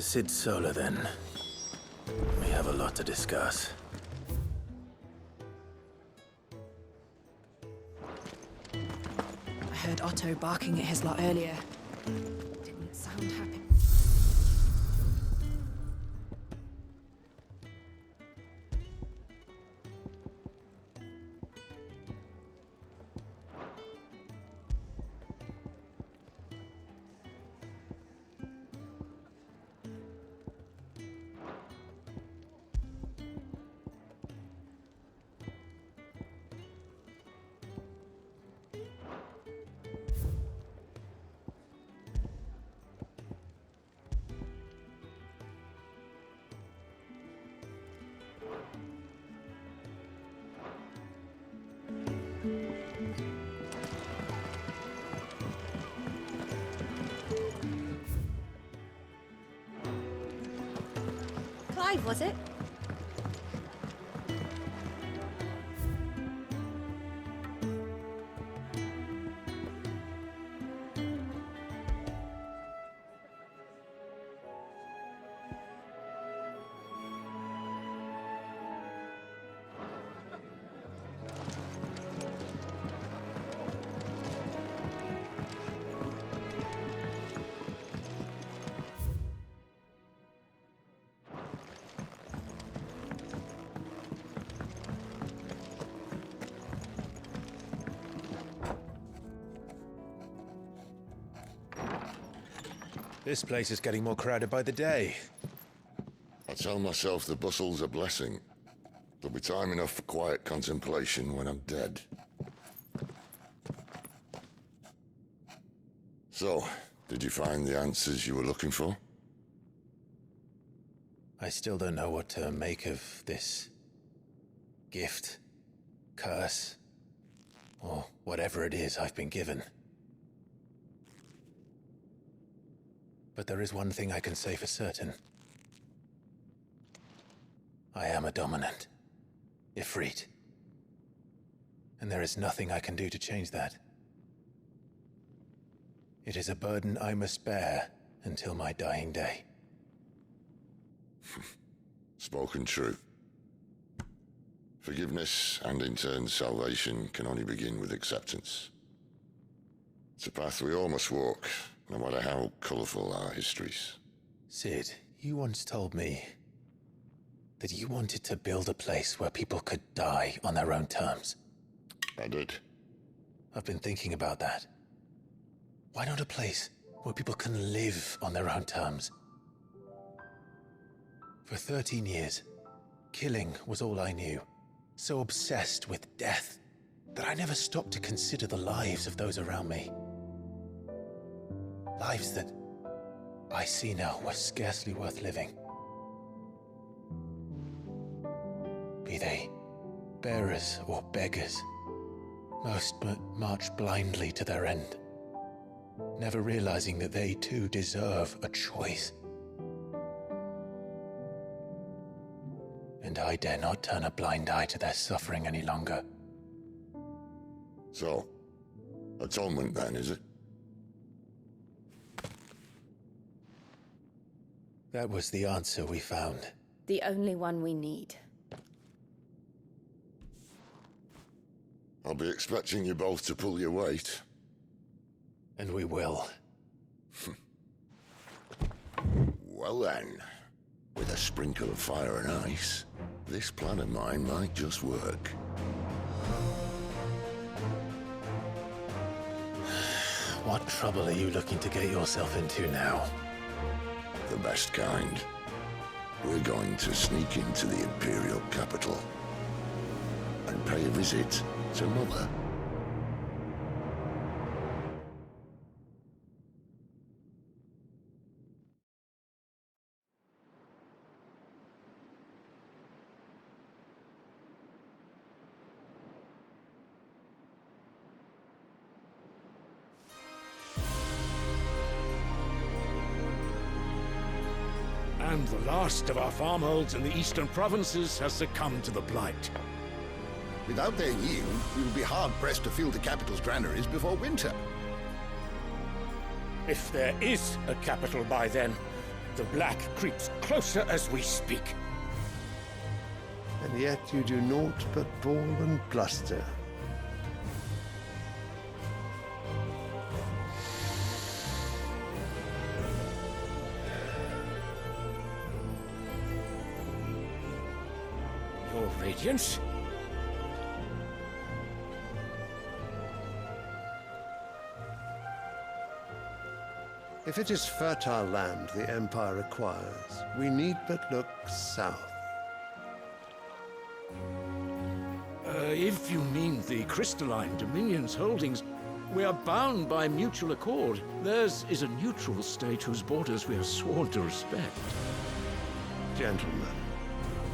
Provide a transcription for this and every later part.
Sid Solar, then. We have a lot to discuss. I heard Otto barking at his lot earlier. Didn't sound happy. Clive, was it? This place is getting more crowded by the day. I tell myself the bustle's a blessing. There'll be time enough for quiet contemplation when I'm dead. So, did you find the answers you were looking for? I still don't know what to make of this gift, curse, or whatever it is I've been given. But there is one thing I can say for certain. I am a dominant, Ifrit. And there is nothing I can do to change that. It is a burden I must bear until my dying day. Spoken true. Forgiveness, and in turn salvation, can only begin with acceptance. It's a path we all must walk, no matter how colourful our histories. Sid, you once told me that you wanted to build a place where people could die on their own terms. I did. I've been thinking about that. Why not a place where people can live on their own terms? For 13 years, killing was all I knew. So obsessed with death that I never stopped to consider the lives of those around me. Lives that I see now were scarcely worth living. Be they bearers or beggars, most march blindly to their end, never realizing that they too deserve a choice. And I dare not turn a blind eye to their suffering any longer. So, atonement then, is it? That was the answer we found. The only one we need. I'll be expecting you both to pull your weight. And we will. Well then, with a sprinkle of fire and ice, this plan of mine might just work. What trouble are you looking to get yourself into now? The best kind. We're going to sneak into the Imperial capital and pay a visit to Mother. And the last of our farmholds in the eastern provinces has succumbed to the blight. Without their yield, we will be hard-pressed to fill the capital's granaries before winter. If there is a capital by then, The black creeps closer as we speak. And yet you do naught but bawl and bluster. Your Radiance? If it is fertile land the Empire requires, we need but look south. If you mean the crystalline Dominion's holdings, we are bound by mutual accord. Theirs is a neutral state whose borders we are sworn to respect. Gentlemen,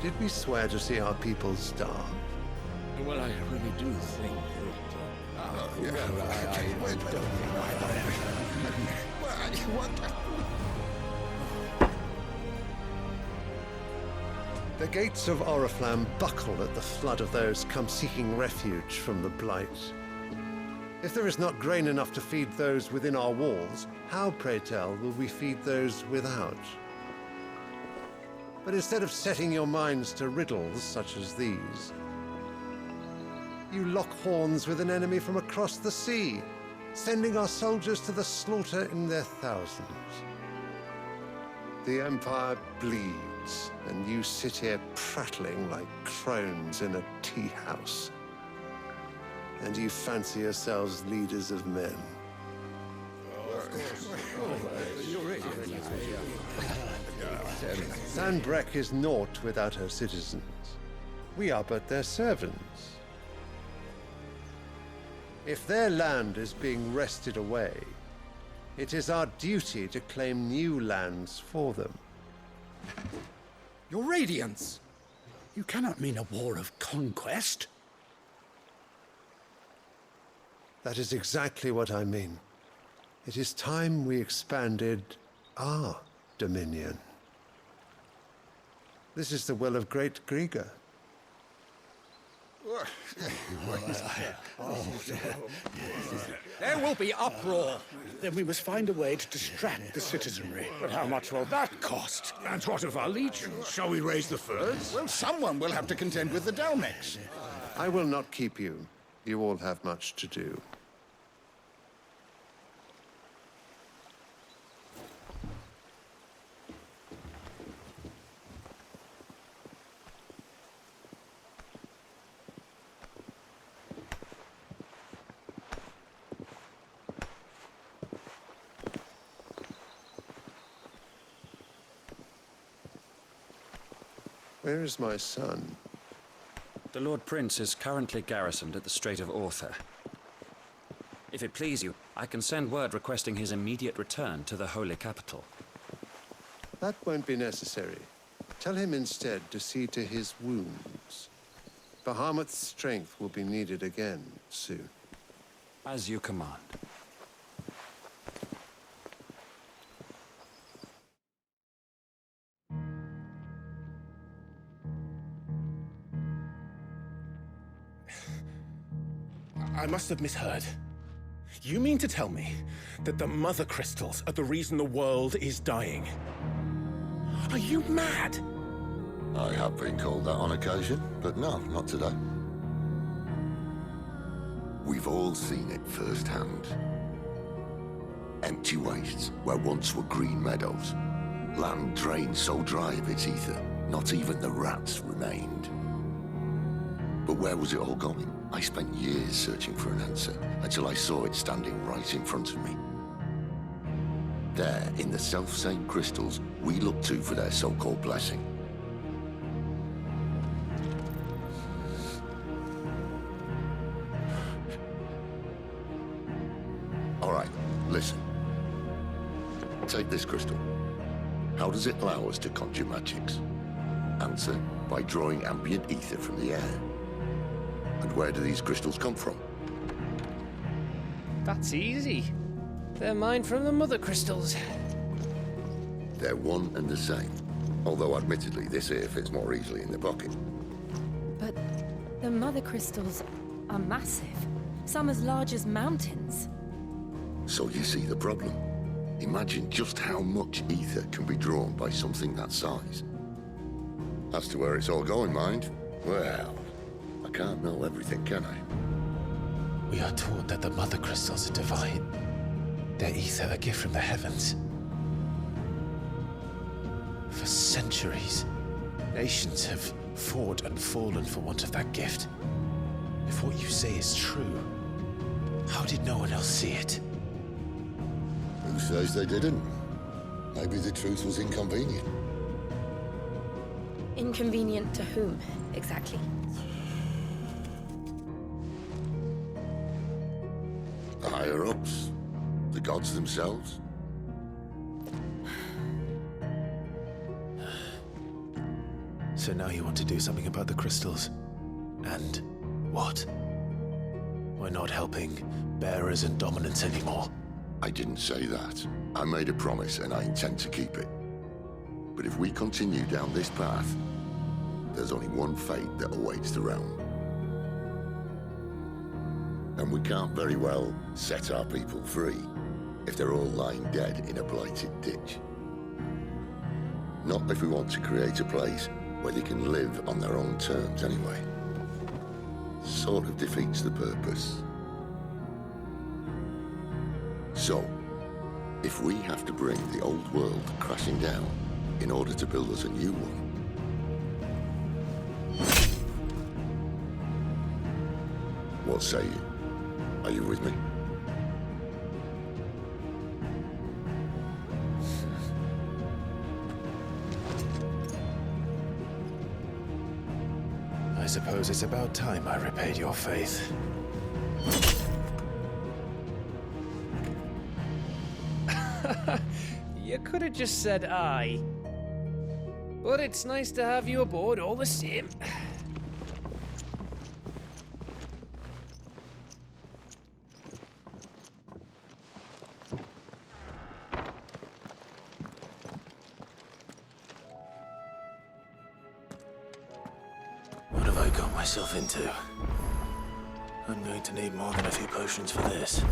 did we swear to see our people starve? Well, I really do think The gates of Oriflamme buckle at the flood of those come seeking refuge from the Blight. If there is not grain enough to feed those within our walls, how, pray tell, will we feed those without? But instead of setting your minds to riddles such as these, you lock horns with an enemy from across the sea, sending our soldiers to the slaughter in their thousands. The Empire bleeds, and you sit here prattling like crones in a tea house. And you fancy yourselves leaders of men. Sandbreck is naught without her citizens. We are but their servants. If their land is being wrested away, it is our duty to claim new lands for them. Your Radiance! You cannot mean a war of conquest. That is exactly what I mean. It is time we expanded our dominion. This is the will of great Griga. There will be uproar. Then we must find a way to distract the citizenry. But how much will that cost? And what of our legions? Shall we raise the furs? Well, someone will have to contend with the Dalmex. I will not keep you. You all have much to do. Where is my son? The Lord Prince is currently garrisoned at the Strait of Orther. If it please you, I can send word requesting his immediate return to the Holy Capital. That won't be necessary. Tell him instead to see to his wounds. Bahamut's strength will be needed again soon. As you command. I must have misheard. You mean to tell me that the Mother Crystals are the reason the world is dying? Are you mad? I have been called that on occasion, but no, not today. We've all seen it firsthand. Empty wastes where once were green meadows. Land drained so dry of its ether, not even the rats remained. But where was it all going? I spent years searching for an answer, until I saw it standing right in front of me. There, in the self-same crystals we look to for their so-called blessing. All right, listen. Take this crystal. How does it allow us to conjure magics? Answer, by drawing ambient ether from the air. And where do these crystals come from? That's easy. They're mined from the Mother Crystals. They're one and the same. Although admittedly, this here fits more easily in the pocket. But the Mother Crystals are massive. Some as large as mountains. So you see the problem. Imagine just how much ether can be drawn by something that size. As to where it's all going, mind? Well, I can't know everything, can I? We are taught that the mother crystals are divine. Their ether a gift from the heavens. For centuries, nations have fought and fallen for want of that gift. If what you say is true, how did no one else see it? Who says they didn't? Maybe the truth was inconvenient. Inconvenient to whom, exactly? The higher-ups? The gods themselves? So now you want to do something about the crystals. And what? We're not helping bearers and dominants anymore. I didn't say that. I made a promise and I intend to keep it. But if we continue down this path, there's only one fate that awaits the realm. And we can't very well set our people free if they're all lying dead in a blighted ditch. Not if we want to create a place where they can live on their own terms anyway. Sort of defeats the purpose. So, if we have to bring the old world crashing down in order to build us a new one, what say you? Are you with me? I suppose it's about time I repaid your faith. You could have just said aye. But it's nice to have you aboard all the same. What have I got myself into? I'm going to need more than a few potions for this.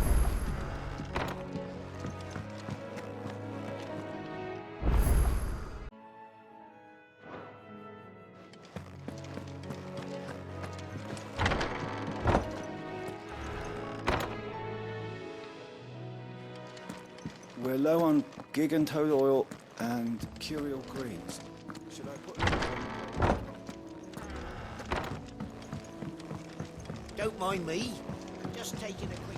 We're low on gigantode oil and curial greens. Should I put Don't mind me. Just taking a quick...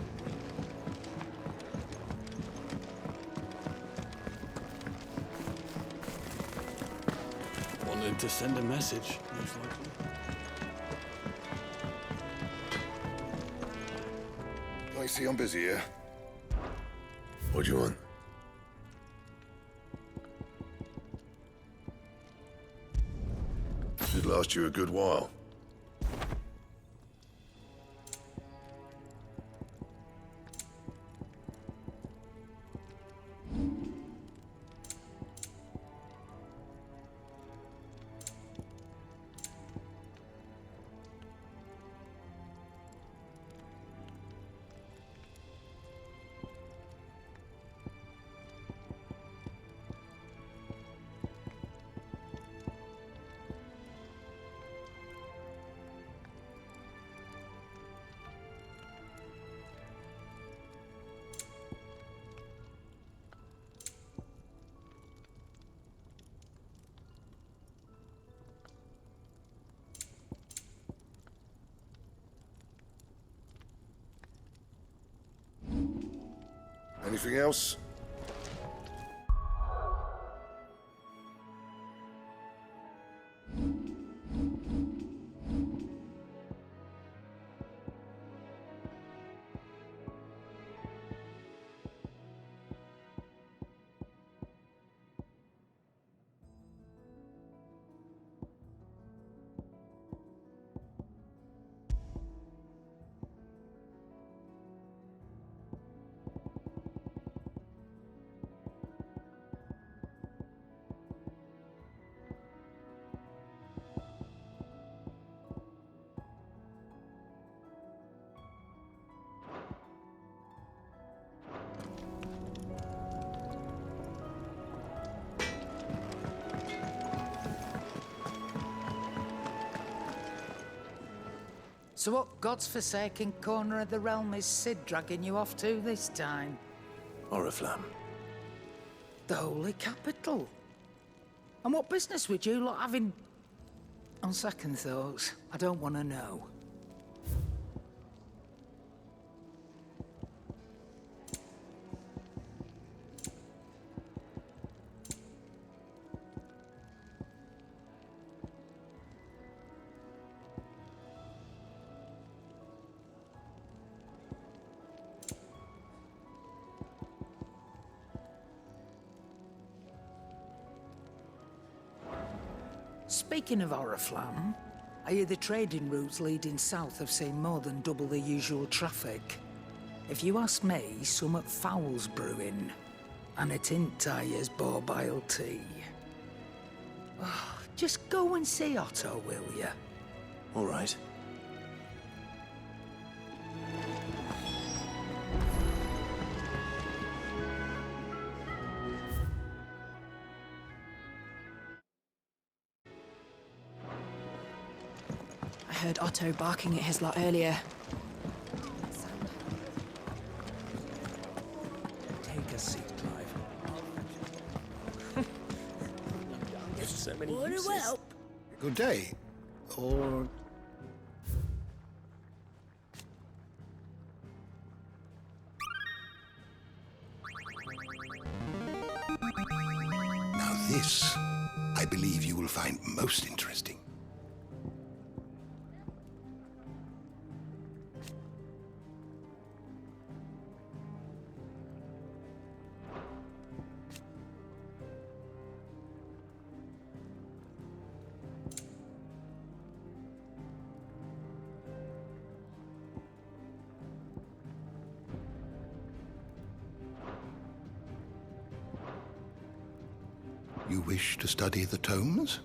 Wanted to send a message, most likely. I see I'm busy here. What do you want? Should last you a good while. Anything else? So what God's forsaken corner of the realm is Sid dragging you off to this time? Oriflamme. The holy capital. And what business would you lot have in... On second thoughts, I don't want to know. Speaking of Oriflamme, I hear the trading routes leading south have seen more than double the usual traffic. If you ask me, summat foul's brewing. And it ain't Tyre's borbile tea. Oh, just go and see Otto, will ya? All right. I heard Otto barking at his lot earlier. Take a seat, Clive. There's so many uses. Good day. Or... Now this, I believe you will find most interesting. You wish to study the tomes?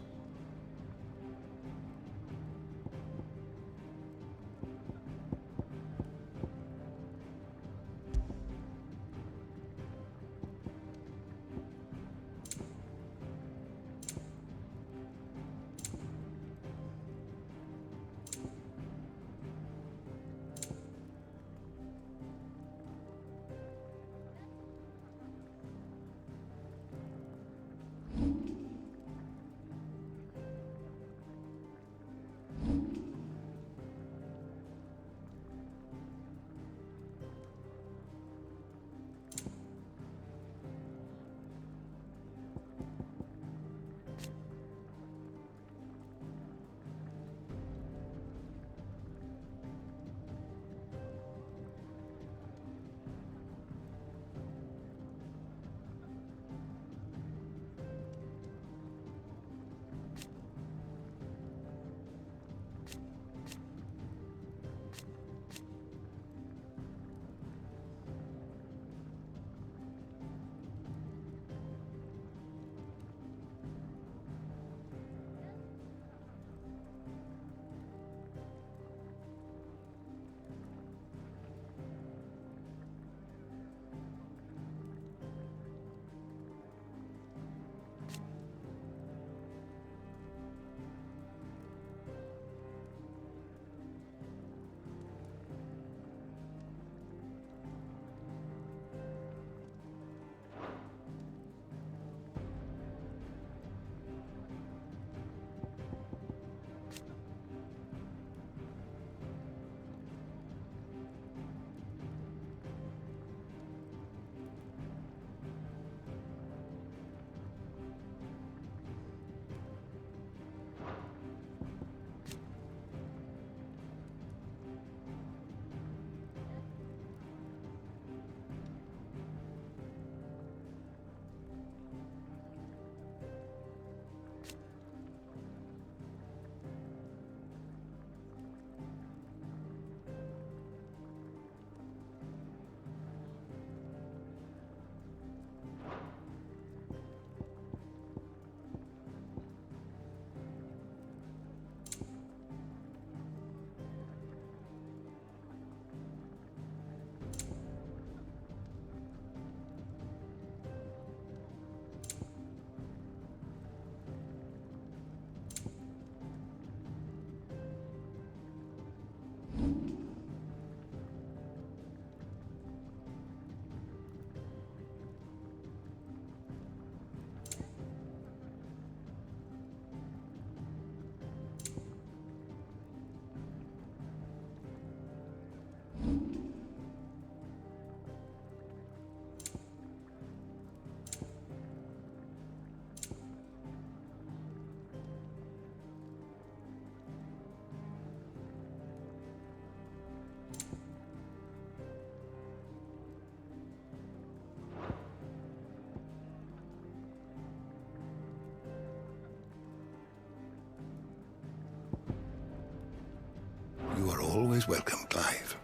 always welcome, Clive.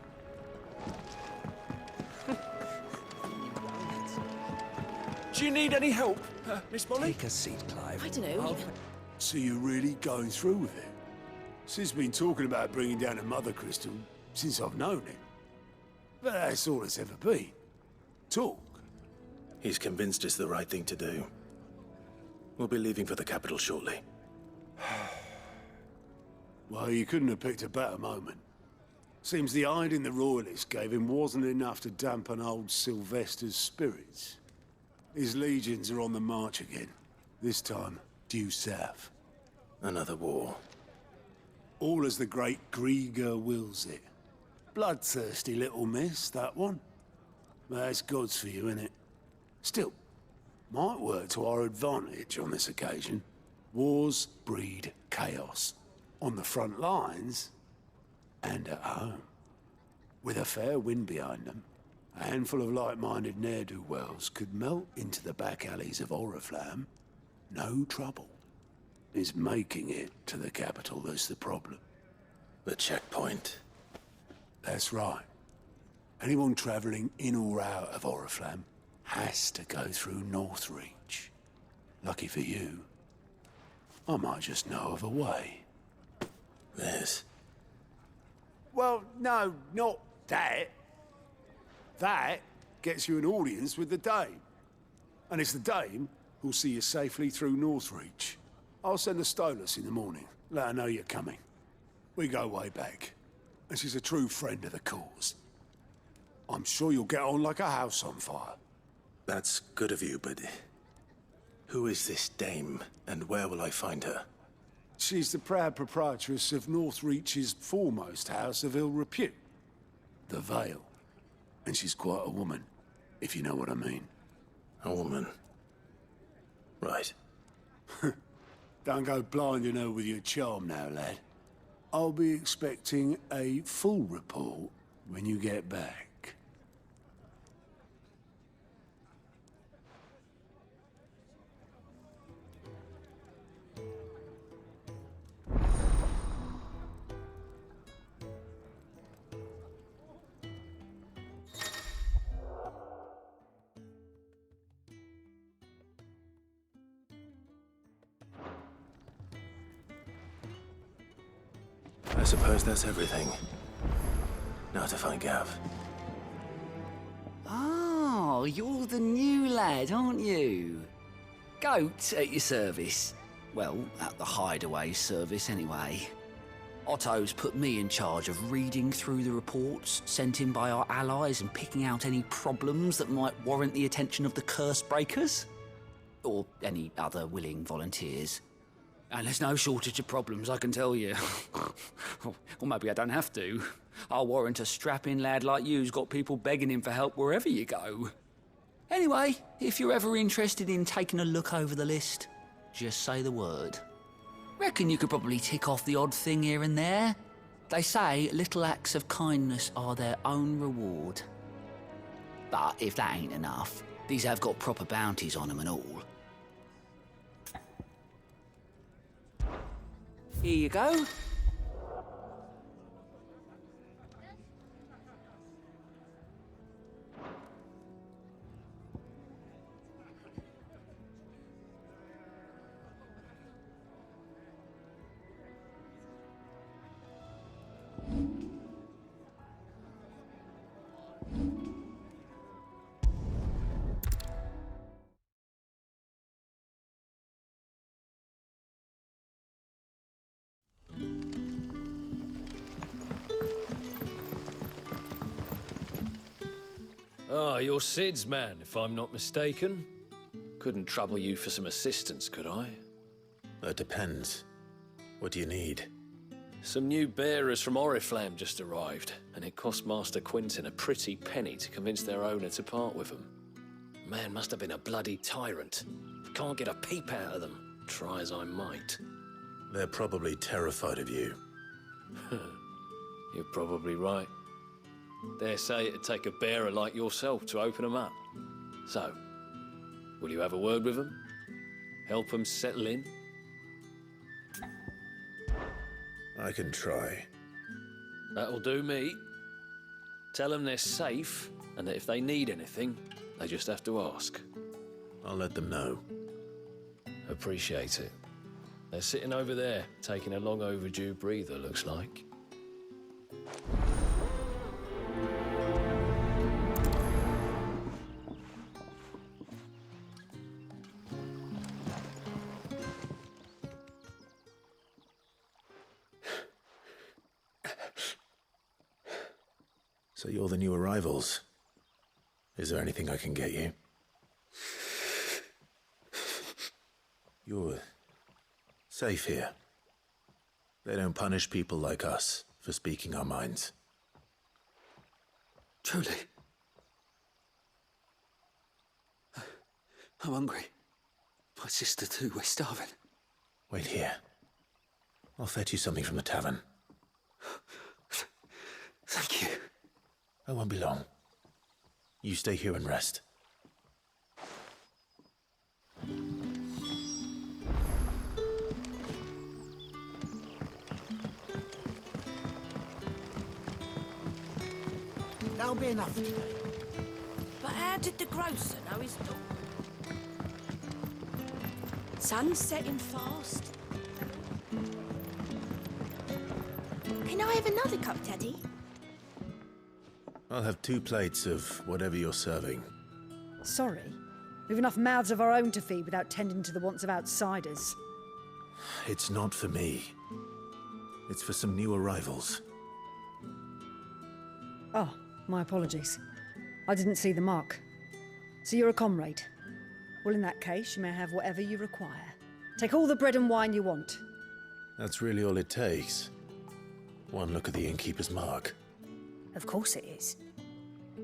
Do you need any help, Miss Molly? Take a seat, Clive. I don't know. So you're really going through with it? Sis been talking about bringing down a mother crystal since I've known him. But that's all it's ever been. Talk. He's convinced it's the right thing to do. We'll be leaving for the capital shortly. Well, you couldn't have picked a better moment. Seems the hiding the Royalists gave him wasn't enough to dampen old Sylvester's spirits. His legions are on the march again. This time, due south. Another war. All as the great Grieger wills it. Bloodthirsty little miss, that one. That's God's for you, innit? Still, might work to our advantage on this occasion. Wars breed chaos. On the front lines, and at home. With a fair wind behind them, a handful of like-minded ne'er-do-wells could melt into the back alleys of Oriflamme. No trouble. It's making it to the capital that's the problem. The checkpoint. That's right. Anyone travelling in or out of Oriflamme has to go through Northreach. Lucky for you, I might just know of a way. This? Well, no, not that. That gets you an audience with the Dame. And it's the Dame who'll see you safely through Northreach. I'll send a Stolas in the morning. Let her know you're coming. We go way back. And she's a true friend of the cause. I'm sure you'll get on like a house on fire. That's good of you, but... who is this Dame, and where will I find her? She's the proud proprietress of Northreach's foremost house of ill repute. The Vale. And she's quite a woman, if you know what I mean. A woman? Right. Don't go blinding her with your charm now, lad. I'll be expecting a full report when you get back. I suppose that's everything. Now to find Gav. Oh, you're the new lad, aren't you? Goat at your service. Well, at the hideaway service anyway. Otto's put me in charge of reading through the reports sent in by our allies and picking out any problems that might warrant the attention of the curse breakers. Or any other willing volunteers. And there's no shortage of problems, I can tell you. Or maybe I don't have to. I'll warrant a strapping lad like you's got people begging him for help wherever you go. Anyway, if you're ever interested in taking a look over the list, just say the word. Reckon you could probably tick off the odd thing here and there. They say little acts of kindness are their own reward. But if that ain't enough, these have got proper bounties on them and all. Here you go. Ah, you're Sid's man, if I'm not mistaken. Couldn't trouble you for some assistance, could I? It depends. What do you need? Some new bearers from Oriflamme just arrived, and it cost Master Quinton a pretty penny to convince their owner to part with them. Man must have been a bloody tyrant. Can't get a peep out of them, try as I might. They're probably terrified of you. You're probably right. Dare say it'd take a bearer like yourself to open them up. So, will you have a word with them? Help them settle in? I can try. That'll do me. Tell them they're safe, and that if they need anything, they just have to ask. I'll let them know. Appreciate it. They're sitting over there, taking a long overdue breather, looks like. So you're the new arrivals. Is there anything I can get you? You're safe here. They don't punish people like us for speaking our minds. Truly. I'm hungry. My sister too, we're starving. Wait here. I'll fetch you something from the tavern. Thank you. I won't be long. You stay here and rest. That'll be enough today. But how did the grocer know his daughter? Sun's setting fast. Can I have another cup, Teddy? I'll have 2 plates of whatever you're serving. Sorry. We've enough mouths of our own to feed without tending to the wants of outsiders. It's not for me. It's for some new arrivals. Oh, my apologies. I didn't see the mark. So you're a comrade. Well, in that case, you may have whatever you require. Take all the bread and wine you want. That's really all it takes. One look at the innkeeper's mark. Of course it is.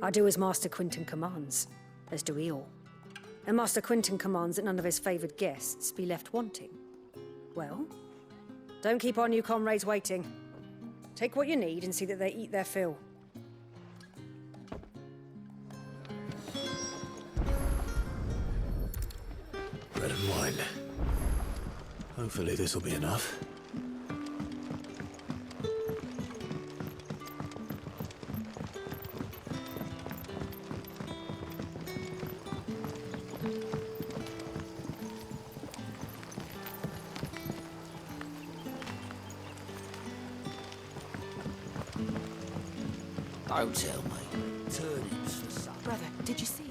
I do as Master Quinton commands, as do we all. And Master Quinton commands that none of his favoured guests be left wanting. Well, don't keep our new comrades waiting. Take what you need and see that they eat their fill. Bread and wine. Hopefully this'll be enough. Don't tell me. Turnips for supper. Brother, did you see?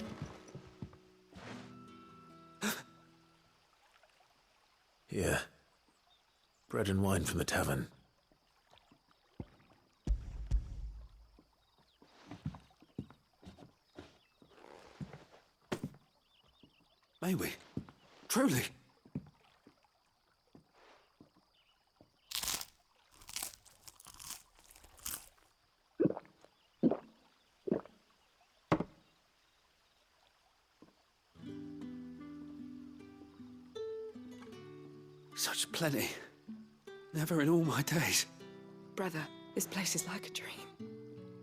Here. Bread and wine from the tavern. May we? Truly? Such plenty. Never in all my days. Brother, this place is like a dream.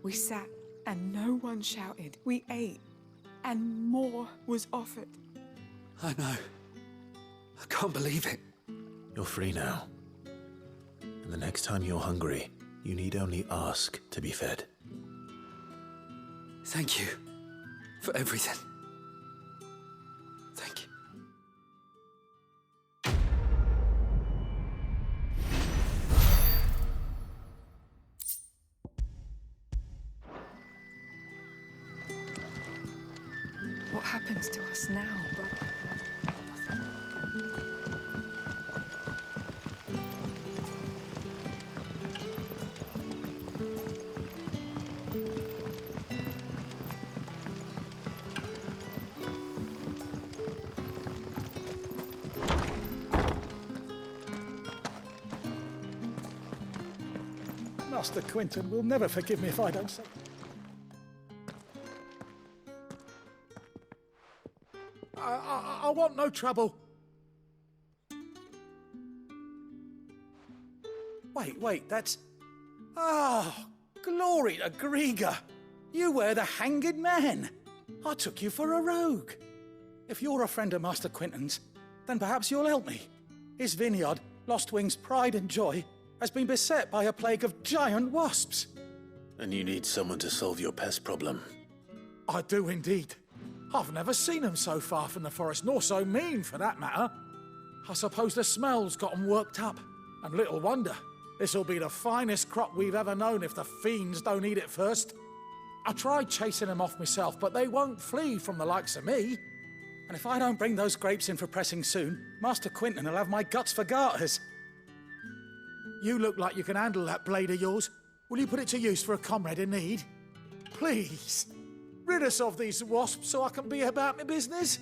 We sat and no one shouted. We ate and more was offered. I know. I can't believe it. You're free now. And the next time you're hungry, you need only ask to be fed. Thank you for everything. Thank you. What happens to us now, brother? Master Quinton will never forgive me if I don't say. I want no trouble. Wait, that's... Oh, glory to Griga. You were the hanged man. I took you for a rogue. If you're a friend of Master Quinton's, then perhaps you'll help me. His vineyard, Lostwing's pride and joy, has been beset by a plague of giant wasps. And you need someone to solve your pest problem. I do indeed. I've never seen them so far from the forest, nor so mean, for that matter. I suppose the smell's got them worked up. And little wonder. This'll be the finest crop we've ever known if the fiends don't eat it first. I tried chasing them off myself, but they won't flee from the likes of me. And if I don't bring those grapes in for pressing soon, Master Quinton will have my guts for garters. You look like you can handle that blade of yours. Will you put it to use for a comrade in need? Please, rid us of these wasps so I can be about my business.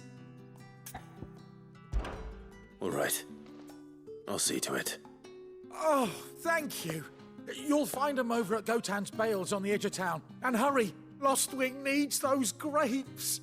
All right. I'll see to it. Oh, thank you. You'll find them over at Gotan's bales on the edge of town. And hurry, Lostwing needs those grapes.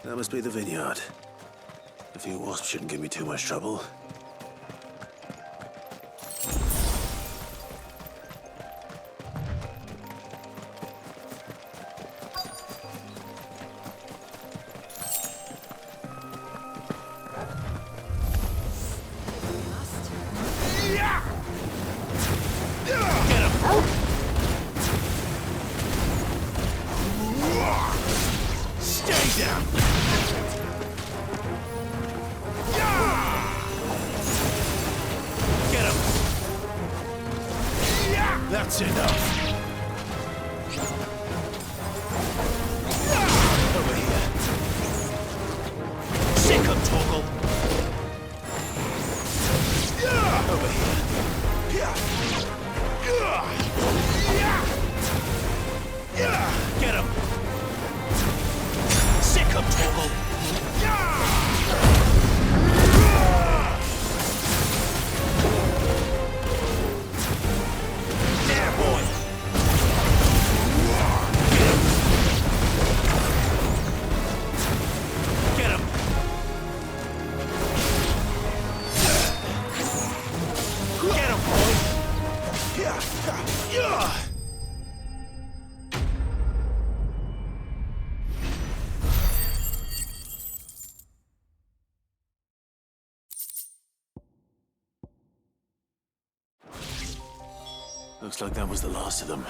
That must be the vineyard. A few wasps shouldn't give me too much trouble. That's enough. Over here. Sick of Torgal. Over here. Get him. Sick of Torgal. Looks like that was the last of them.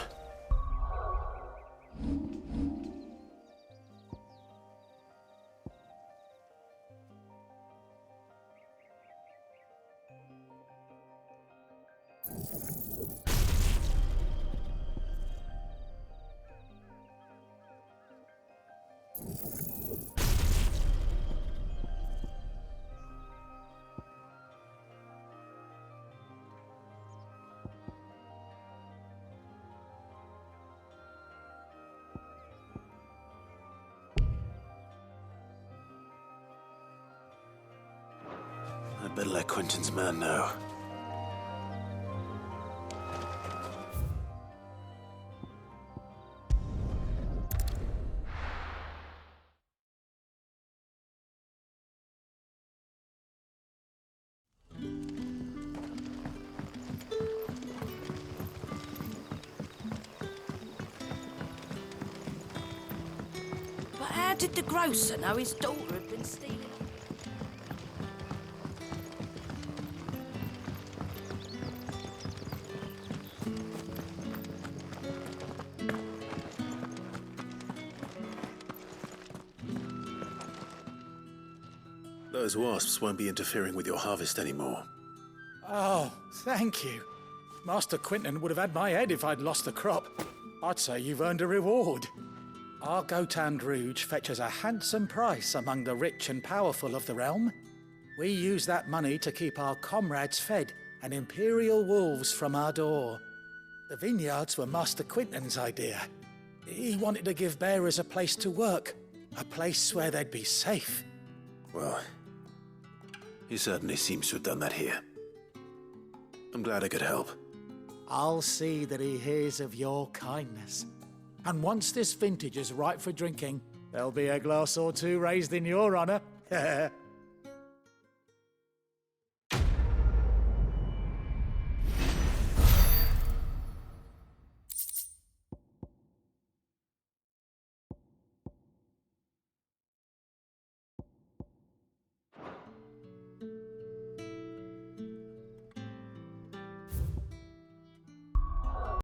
I'd better let Quentin's man know. But how did the grocer know his daughter had been stealing? Those wasps won't be interfering with your harvest anymore. Oh, thank you. Master Quinton would have had my head if I'd lost the crop. I'd say you've earned a reward. Our Gotan Rouge fetches a handsome price among the rich and powerful of the realm. We use that money to keep our comrades fed and imperial wolves from our door. The vineyards were Master Quinton's idea. He wanted to give bearers a place to work, a place where they'd be safe. Well, he certainly seems to have done that here. I'm glad I could help. I'll see that he hears of your kindness. And once this vintage is ripe for drinking, there'll be a glass or two raised in your honor.